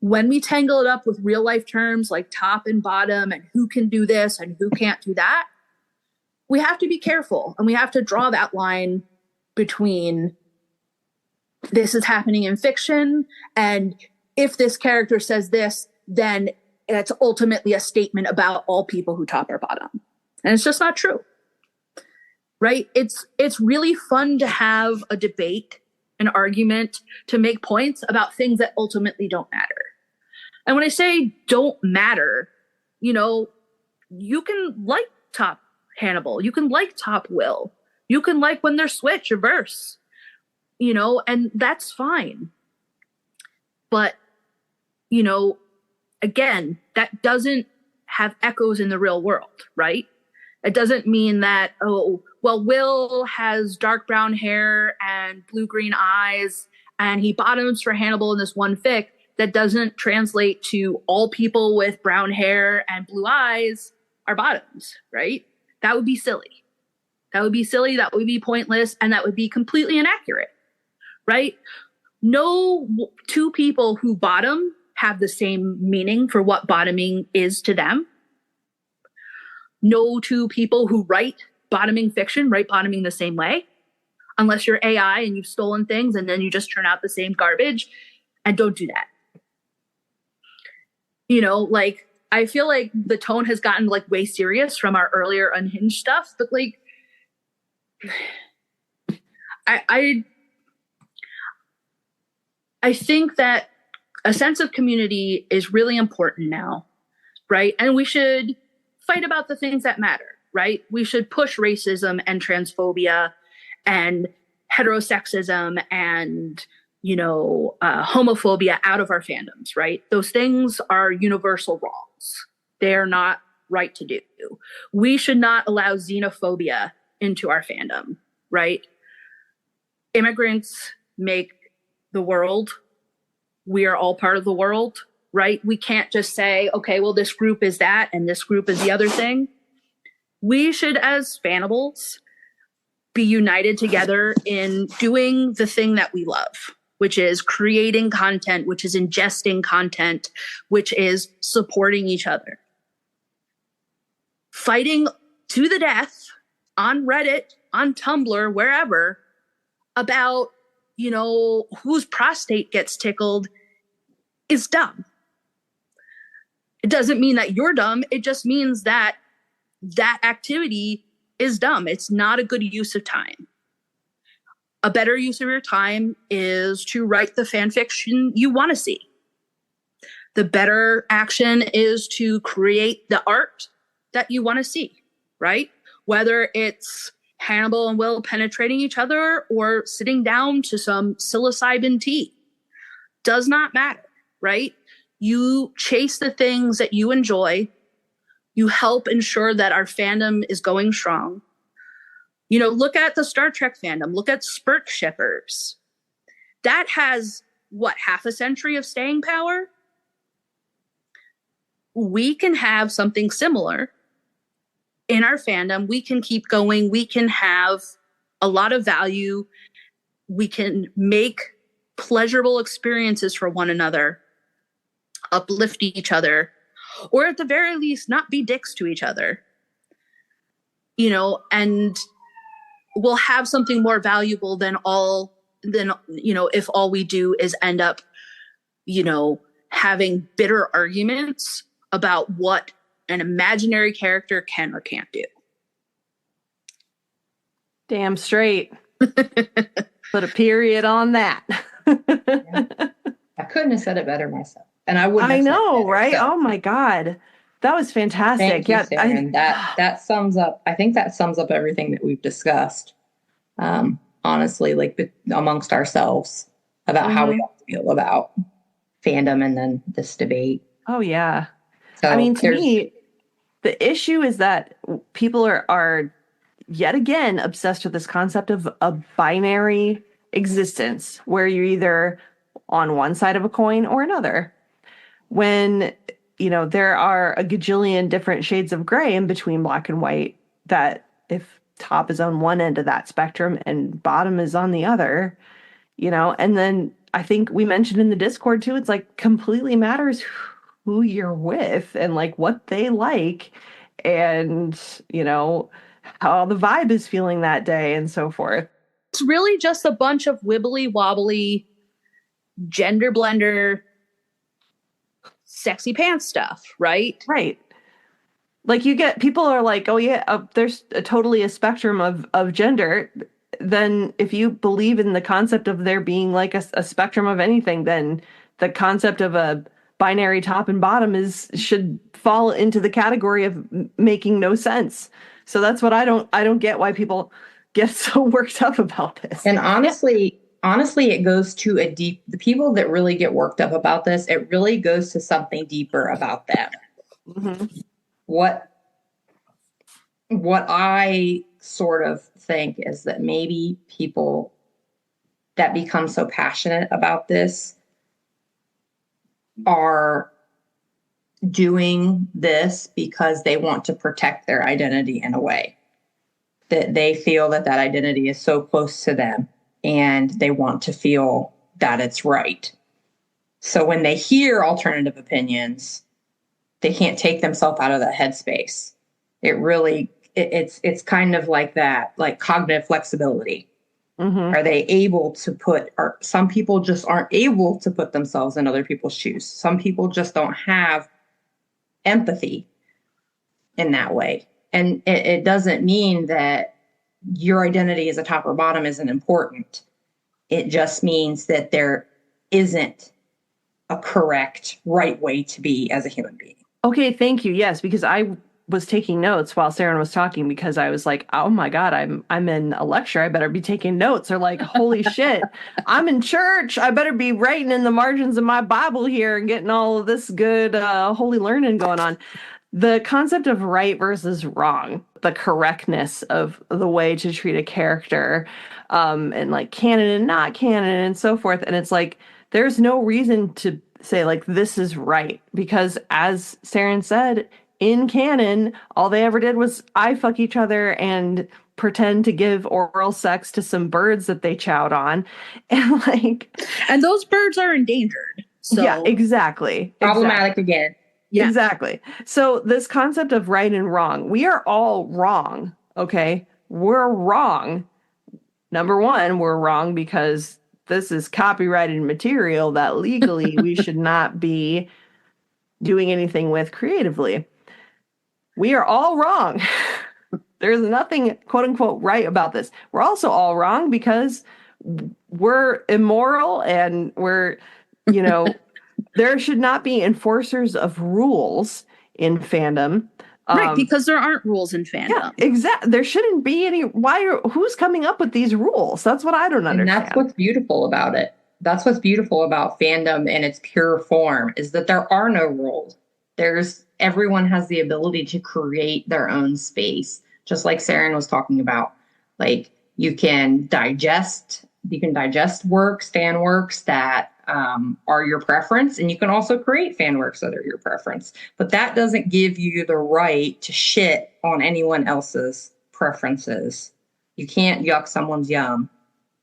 when we tangle it up with real life terms like top and bottom and who can do this and who can't do that, we have to be careful, and we have to draw that line between this is happening in fiction, and if this character says this, then it's ultimately a statement about all people who top or bottom. And it's just not true, right? It's really fun to have a debate, an argument, to make points about things that ultimately don't matter. And when I say don't matter, you know, you can like top Hannibal, you can like top Will, you can like when they're switch or verse, you know, and that's fine. But, you know, again, that doesn't have echoes in the real world, right? It doesn't mean that, oh, well, Will has dark brown hair and blue-green eyes, and he bottoms for Hannibal in this one fic. That doesn't translate to all people with brown hair and blue eyes are bottoms, right? That would be silly. That would be silly. That would be pointless. And that would be completely inaccurate, right? No two people who bottom have the same meaning for what bottoming is to them. No two people who write bottoming fiction write bottoming the same way, unless you're AI and you've stolen things and then you just turn out the same garbage. And don't do that. You know, like, I feel like the tone has gotten like way serious from our earlier Unhinged stuff, but like, I think that a sense of community is really important now, right? And we should fight about the things that matter, right? We should push racism and transphobia and heterosexism and, you know, homophobia out of our fandoms, right? Those things are universal wrongs. They're not right to do. We should not allow xenophobia into our fandom, right? Immigrants make the world. We are all part of the world, right? We can't just say, okay, well, this group is that and this group is the other thing. We should, as fanables, be united together in doing the thing that we love, which is creating content, which is ingesting content, which is supporting each other. fighting to the death on Reddit, on Tumblr, wherever, about, whose prostate gets tickled is dumb. It doesn't mean that you're dumb. It just means that that activity is dumb. It's not a good use of time. A better use of your time is to write the fan fiction you want to see. The better action is to create the art that you want to see, right? Whether it's Hannibal and Will penetrating each other or sitting down to some psilocybin tea. Does not matter, right? You chase the things that you enjoy. You help ensure that our fandom is going strong. Look at the Star Trek fandom. Look at Spurk shippers. That has, half a century of staying power? We can have something similar in our fandom. We can keep going. We can have a lot of value. We can make pleasurable experiences for one another, uplift each other, or at the very least, not be dicks to each other. And we'll have something more valuable than if all we do is end up, having bitter arguments about what an imaginary character can or can't do. Damn straight. Put a period on that. Yeah. I couldn't have said it better myself. And I wouldn't. I know, right? So. Oh my God. That was fantastic. Thank you, Sarah. That sums up, I think that sums up everything that we've discussed. Honestly, like amongst ourselves about how we all feel about fandom and then this debate. Oh yeah. So to me, the issue is that people are yet again obsessed with this concept of a binary existence where you're either on one side of a coin or another. When, there are a gajillion different shades of gray in between black and white, that if top is on one end of that spectrum and bottom is on the other, and then I think we mentioned in the Discord too, it's like completely matters who you're with and like what they like and, how the vibe is feeling that day and so forth. It's really just a bunch of wibbly wobbly gender blender sexy pants stuff, right? Right. Like people are like, oh yeah, there's totally a spectrum of gender. Then if you believe in the concept of there being like a spectrum of anything, then the concept of a binary top and bottom should fall into the category of making no sense. So that's what I don't get why people get so worked up about this. And honestly, it goes to the people that really get worked up about this, it really goes to something deeper about them. Mm-hmm. What I sort of think is that maybe people that become so passionate about this are doing this because they want to protect their identity in a way that they feel that identity is so close to them and they want to feel that it's right. So when they hear alternative opinions, they can't take themselves out of that headspace. It's kind of like that, like cognitive flexibility. Mm-hmm. Are they able to some people just aren't able to put themselves in other people's shoes. Some people just don't have empathy in that way. And it doesn't mean that your identity as a top or bottom isn't important. It just means that there isn't a correct, right way to be as a human being. Okay, thank you. Yes, because I was taking notes while Sarah was talking because I was like, oh my God, I'm in a lecture. I better be taking notes. Or like, holy shit, I'm in church. I better be writing in the margins of my Bible here and getting all of this good holy learning going on. The concept of right versus wrong, the correctness of the way to treat a character, and like canon and not canon and so forth. And it's like, there's no reason to say like, this is right. Because as Saren said, in canon, all they ever did was eye fuck each other and pretend to give oral sex to some birds that they chowed on. And those birds are endangered. So yeah, exactly. Problematic again. Yeah. Exactly. So this concept of right and wrong, we are all wrong. Okay. We're wrong. Number one, we're wrong because this is copyrighted material that legally we should not be doing anything with creatively. We are all wrong. There's nothing quote unquote right about this. We're also all wrong because we're immoral and we're, you know, there should not be enforcers of rules in fandom. Right, because there aren't rules in fandom. Yeah, exactly. There shouldn't be any. Who's coming up with these rules? That's what I don't understand. And that's what's beautiful about it. That's what's beautiful about fandom in its pure form, is that there are no rules. Everyone has the ability to create their own space, just like Saren was talking about. Like you can digest works, fan works that are your preference, and you can also create fan works that are your preference. But that doesn't give you the right to shit on anyone else's preferences. You can't yuck someone's yum.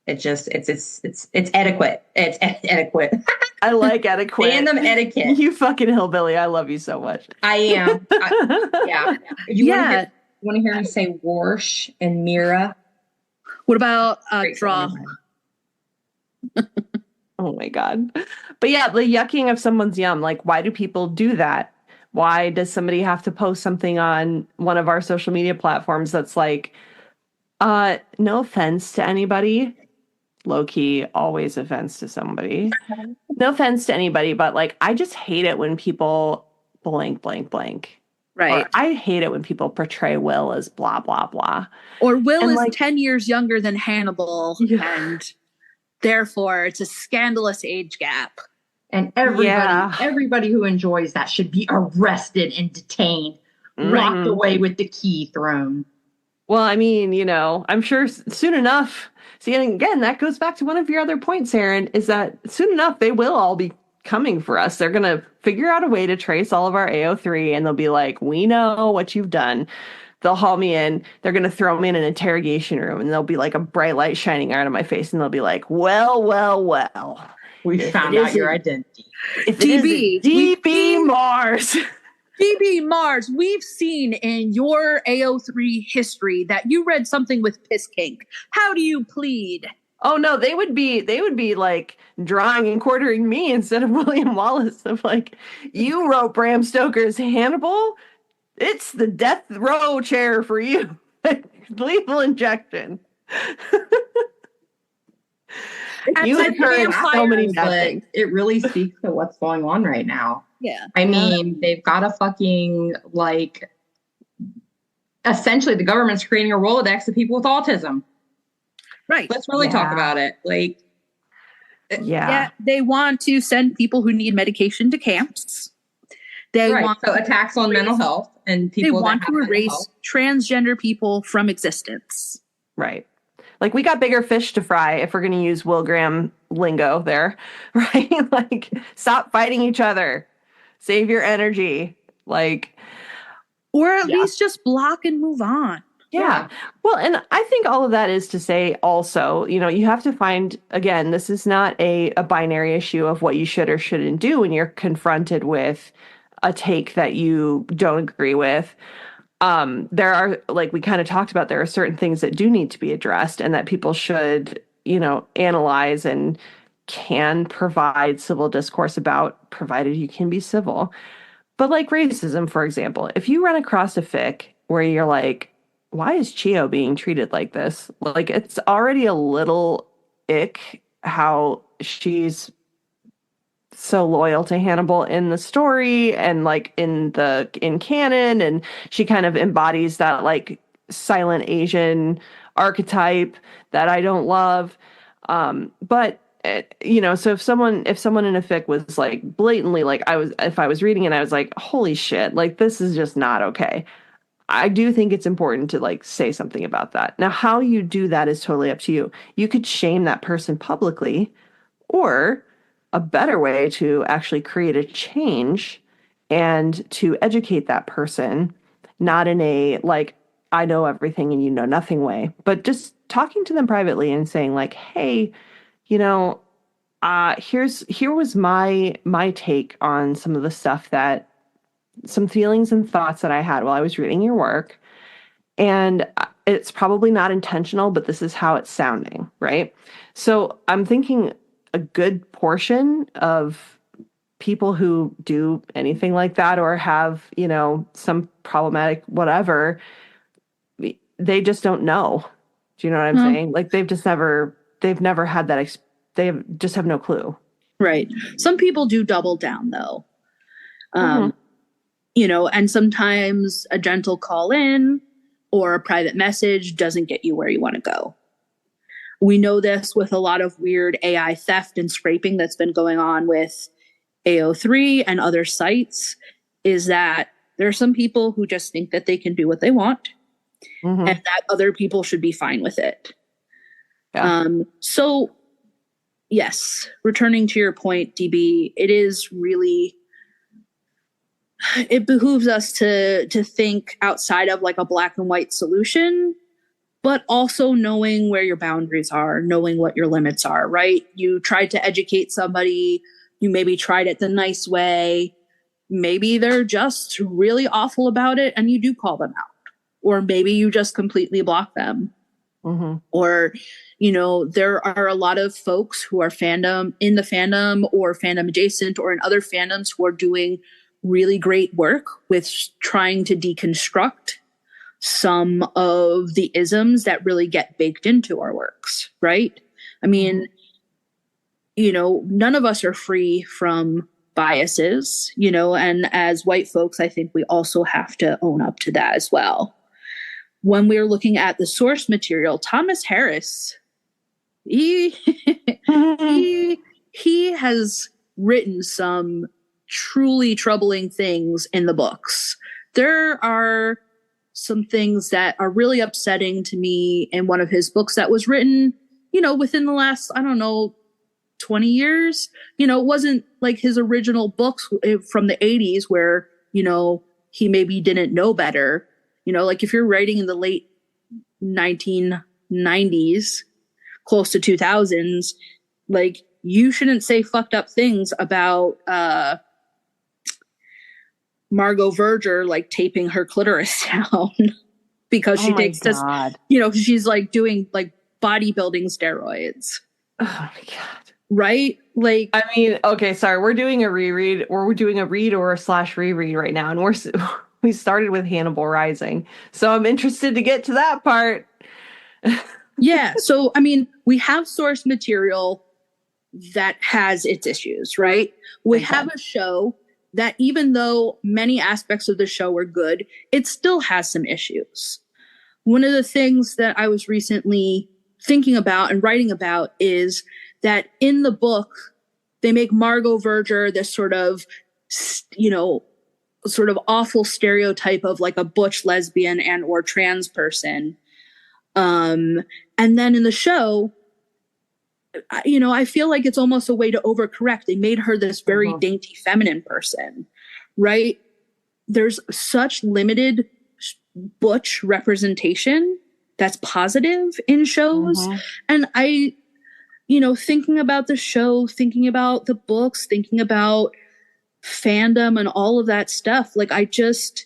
It's etiquette. It's etiquette. I like etiquette. Fandom etiquette. You fucking hillbilly. I love you so much. I am. Yeah. You want to hear me say Warsh and Mira? What about Great Draw? song. Oh my God. But yeah, the yucking of someone's yum. Like, why do people do that? Why does somebody have to post something on one of our social media platforms that's like, no offense to anybody, low key, always offense to somebody. No offense to anybody, but like, I just hate it when people blank, blank, blank. Right. Or I hate it when people portray Will as blah, blah, blah. Or Will And is like, 10 years younger than Hannibal, and therefore it's a scandalous age gap. And everybody who enjoys that should be arrested and detained, locked away with the key thrown. Well, I mean, I'm sure soon enough. See, and again, that goes back to one of your other points, Aaron, is that soon enough they will all be coming for us. They're going to figure out a way to trace all of our AO3, and they'll be like, we know what you've done. They'll haul me in. They're going to throw me in an interrogation room, and there'll be like a bright light shining out of my face, and they'll be like, well. We found out your identity. DB Mars. DB Mars, we've seen in your AO3 history that you read something with Piss Kink. How do you plead? Oh no, they would be like drawing and quartering me instead of William Wallace. Of like, you wrote Bram Stoker's Hannibal. It's the death row chair for you. Lethal injection. You encourage so many bad things. It really speaks to what's going on right now. Yeah. I mean, they've got a fucking, like, essentially the government's creating a Rolodex of people with autism. Right. Let's really talk about it. Like, yeah, they want to send people who need medication to camps. They want attacks on mental health and people. They want to erase transgender people from existence. Right. Like, we got bigger fish to fry if we're going to use Will Graham lingo there, right? Like, stop fighting each other. Save your energy. Like, or at least just block and move on. Yeah. Well, and I think all of that is to say also, you have to find, again, this is not a binary issue of what you should or shouldn't do when you're confronted with a take that you don't agree with. There are, like we kind of talked about, there are certain things that do need to be addressed and that people should, analyze and can provide civil discourse about, provided you can be civil. But like racism, for example, if you run across a fic where you're like, why is Chio being treated like this? Like, it's already a little ick how she's so loyal to Hannibal in the story and like in canon, and she kind of embodies that like silent Asian archetype that I don't love. But so if someone in a fic was like blatantly like if I was reading it, I was like, holy shit, like this is just not okay. I do think it's important to like say something about that. Now, how you do that is totally up to you. You could shame that person publicly, or a better way to actually create a change and to educate that person, not in a like, I know everything and you know nothing way, but just talking to them privately and saying like, hey, here was my take on some of the stuff that some feelings and thoughts that I had while I was reading your work. And it's probably not intentional, but this is how it's sounding, right? So I'm thinking a good portion of people who do anything like that or have, some problematic whatever, they just don't know. Do you know what I'm saying? Like they've never had that. They just have no clue. Right. Some people do double down though. And sometimes a gentle call in or a private message doesn't get you where you want to go. We know this with a lot of weird AI theft and scraping that's been going on with AO3 and other sites, is that there are some people who just think that they can do what they want and that other people should be fine with it. Yeah. So yes, returning to your point, DB, it behooves us to think outside of like a black and white solution, but also knowing where your boundaries are, knowing what your limits are, right? You tried to educate somebody, you maybe tried it the nice way, maybe they're just really awful about it and you do call them out. Or maybe you just completely block them. Or, there are a lot of folks who are in the fandom or fandom adjacent or in other fandoms who are doing really great work with trying to deconstruct some of the isms that really get baked into our works, right? I mean, none of us are free from biases, and as white folks, I think we also have to own up to that as well. When we're looking at the source material, Thomas Harris, he has written some truly troubling things in the books. There are some things that are really upsetting to me in one of his books that was written, within the last, 20 years. It wasn't like his original books from the 80s where, he maybe didn't know better. Like if you're writing in the late 1990s, close to 2000s, like you shouldn't say fucked up things about Margot Verger, like taping her clitoris down because she takes this, she's like doing like bodybuilding steroids. Oh my God. Right? Like, I mean, okay, sorry. We're doing a reread or we're doing a read or a / reread right now. And we started with Hannibal Rising. So I'm interested to get to that part. Yeah. So, I mean, we have source material that has its issues, right? We have a show that even though many aspects of the show are good, it still has some issues. One of the things that I was recently thinking about and writing about is that in the book, they make Margot Verger this sort of awful stereotype of like a butch lesbian and or trans person. And then in the show, I feel like it's almost a way to overcorrect. They made her this very dainty feminine person, right? There's such limited butch representation that's positive in shows. And I, thinking about the show, thinking about the books, thinking about fandom and all of that stuff, like I just,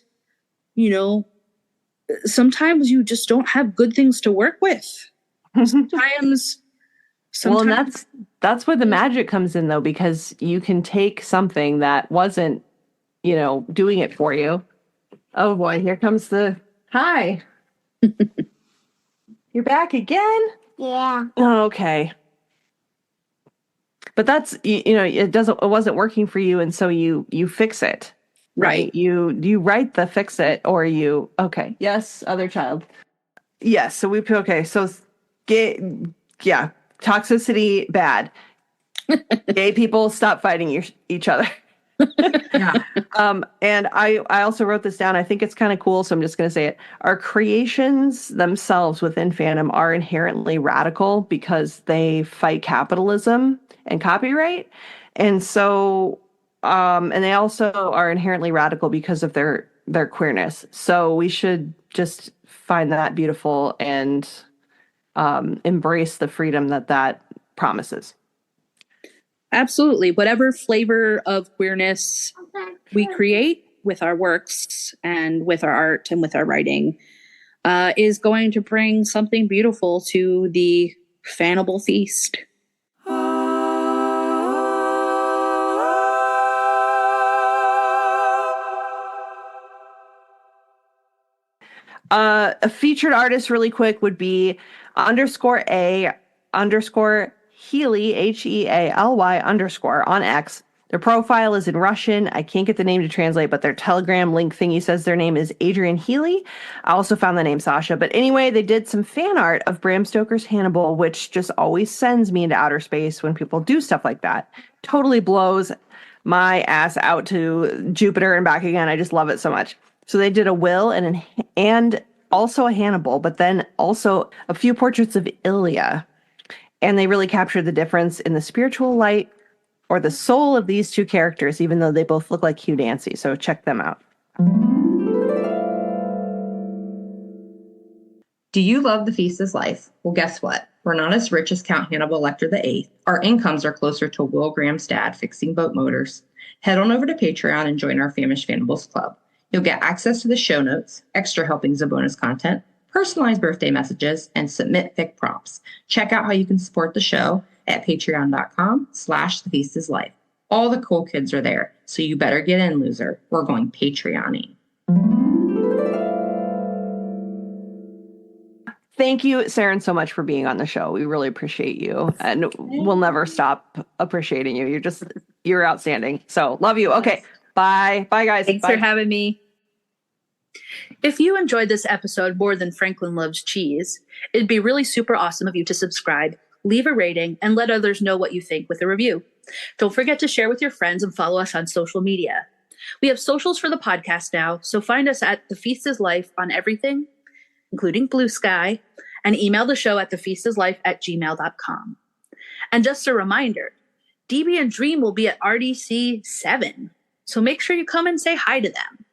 sometimes you just don't have good things to work with. Sometimes well, and that's where the magic comes in, though, because you can take something that wasn't, doing it for you. Oh boy, here comes hi. You're back again? Yeah. Oh, okay. But that's, it wasn't working for you. And so you fix it, right? You write the fix it or okay. Yes. Other child. Yes. So so toxicity, bad. Gay people, stop fighting each other. Yeah. And I also wrote this down. I think it's kind of cool, so I'm just going to say it. Our creations themselves within fandom are inherently radical because they fight capitalism and copyright. And so, and they also are inherently radical because of their queerness. So we should just find that beautiful and embrace the freedom that promises. Absolutely. Whatever flavor of queerness we create, with our works and with our art and with our writing is going to bring something beautiful to the Fannibal Feast. A featured artist really quick would be _A_Healy, Healy_ on X. Their profile is in Russian. I can't get the name to translate, but their Telegram link thingy says their name is Adrian Healy. I also found the name Sasha. But anyway, they did some fan art of Bram Stoker's Hannibal, which just always sends me into outer space when people do stuff like that. Totally blows my ass out to Jupiter and back again. I just love it so much. So they did a Will and also a Hannibal, but then also a few portraits of Ilya. And they really captured the difference in the spiritual light or the soul of these two characters, even though they both look like Hugh Dancy. So check them out. Do you love The Feast is Life? Well, guess what? We're not as rich as Count Hannibal Lecter VIII. Our incomes are closer to Will Graham's dad fixing boat motors. Head on over to Patreon and join our Famished Fannibals Club. You'll get access to the show notes, extra helpings of bonus content, personalized birthday messages, and submit fic prompts. Check out how you can support the show at patreon.com/thefeastislife. All the cool kids are there, so you better get in, loser. We're going Patreoning. Thank you, Saren, so much for being on the show. We really appreciate you, and we'll never stop appreciating you. You're outstanding. So love you. Okay, bye. Bye, guys. Thanks Bye. for having me. If you enjoyed this episode more than Franklin loves cheese, it'd be really super awesome of you to subscribe, leave a rating, and let others know what you think with a review. Don't forget to share with your friends and follow us on social media. We have socials for the podcast now, so find us at The Feast is Life on everything, including Blue Sky, and email the show at thefeastislife@gmail.com. And just a reminder, DB and Dream will be at RDC 7, so make sure you come and say hi to them.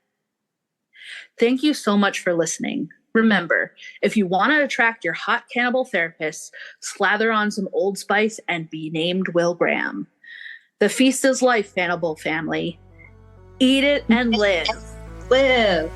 Thank you so much for listening. Remember, if you want to attract your hot cannibal therapist, slather on some Old Spice and be named Will Graham. The Feast is Life, Fannibal family. Eat it and live. Live!